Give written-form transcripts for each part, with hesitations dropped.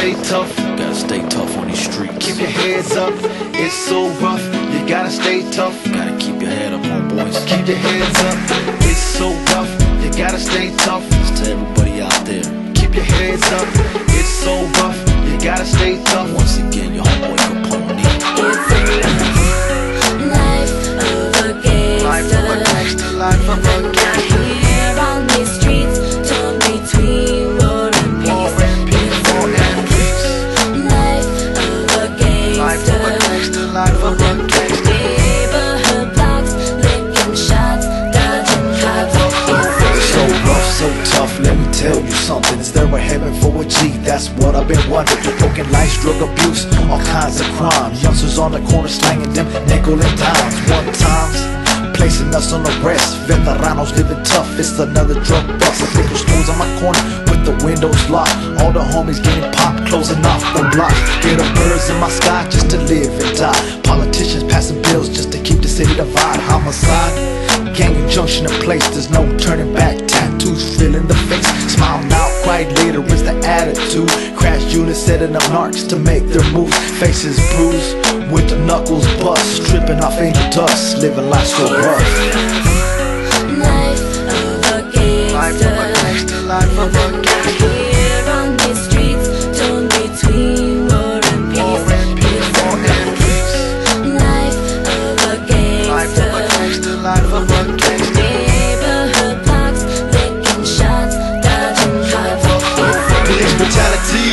stay tough. Gotta stay tough on these streets. Keep your heads up, it's so rough. You gotta stay tough. Gotta keep your head up, homeboys. Keep your heads up, it's so rough. You gotta stay tough. It's to everybody out there. Keep your heads up, it's so rough. You gotta stay tough. Once again, your homeboy Capone. Life of a gangster. Life of a gangster, life of a gangster. Here on these streets, torn between war and peace. War and peace. Life of a gangster. Life of a gangster, life of a gangster. Neighborhood blocks, licking shots, dodging cops. So rough, so tough, let me tell you something. Is there a heaven for a G? That's what I've been wondering. Broken lives, drug abuse, all kinds of crime. Youngsters on the corner slanging them nickel and dimes. One times, placing us on arrest. Veteranos living tough, it's another drug bust. Liquor stores on my corner with the windows locked. All the homies getting popped, closing off the block. Get the birds in my sky just to live and die. Politicians passing bills just to keep the city divided. Homicide, gang injunction in place, there's no turning back. Tattoos filling the face, smile now, cry later is the attitude. Crash units setting up narcs to make their moves. Faces bruised, with the knuckles bust, stripping off angel dust, living life so rough. Life of a gangster. Life of a gangster, life of a gangster. Here on these streets, torn between war and peace. War and peace. Life of a gangster. Life of a gangster, life of a gangster. Neighborhood blocks, licking shots, dodging cops. Police brutality,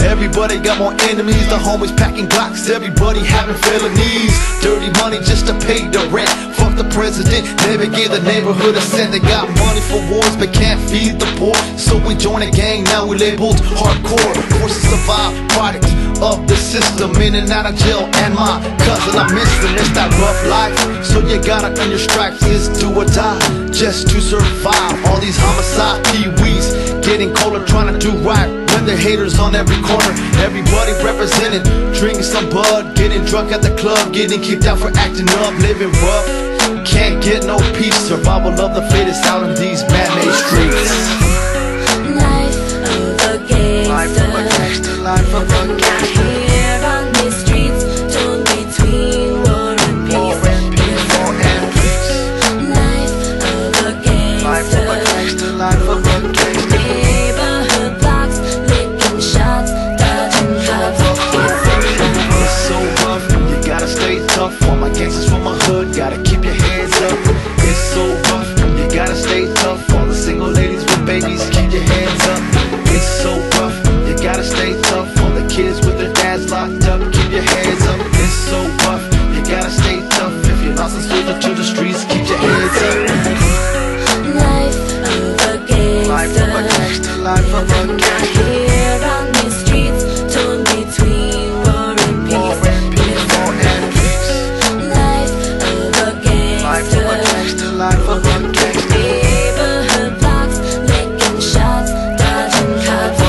everybody got more enemies. The homies packing Glocks, everybody having felonies. Dirty money just to pay the rent. Fuck the president, never give the neighborhood a cent. They got money for wars but can't feed the poor. So we join a gang, now we labeled hardcore. Forced to survive, products of the system. In and out of jail, and my cousin I miss them. It's that rough life, so you gotta earn your stripes. It's do or die, just to survive. All these homicide pee-wees getting colder, trying to do right when they're haters on every corner. Everybody represented, drinking some bud, getting drunk at the club, getting kicked out for acting up, living rough. Can't get no peace, survival of the fittest out in these man-made streets. Life of a gangster. Life of a gangster, life of a gangster. Here on these streets, torn between war and peace. War and peace. Life of a gangster. Life of a gangster, life of a gangster. Neighborhood blocks, licking shots, dodging cops. It's so rough, you gotta stay tough. All my gangsters from my hood, gotta keep your heads up. It's so rough, you gotta stay tough. All the single ladies with babies, keep your hands up. It's so rough, you gotta stay tough. All the kids with their dads locked up, keep your heads up. It's so rough, you gotta stay tough. If you're lost and slid to the streets, keep your heads up. Life of a gangster. Life of a gangster, life of a gangster. Here on these streets, torn between war and peace. War and peace. Life of a gangster. Life of a gangster, life of a gangster. Neighborhood blocks, licking shots, dodging cops.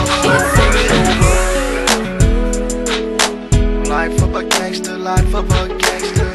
Life of a gangster, life of a gangster.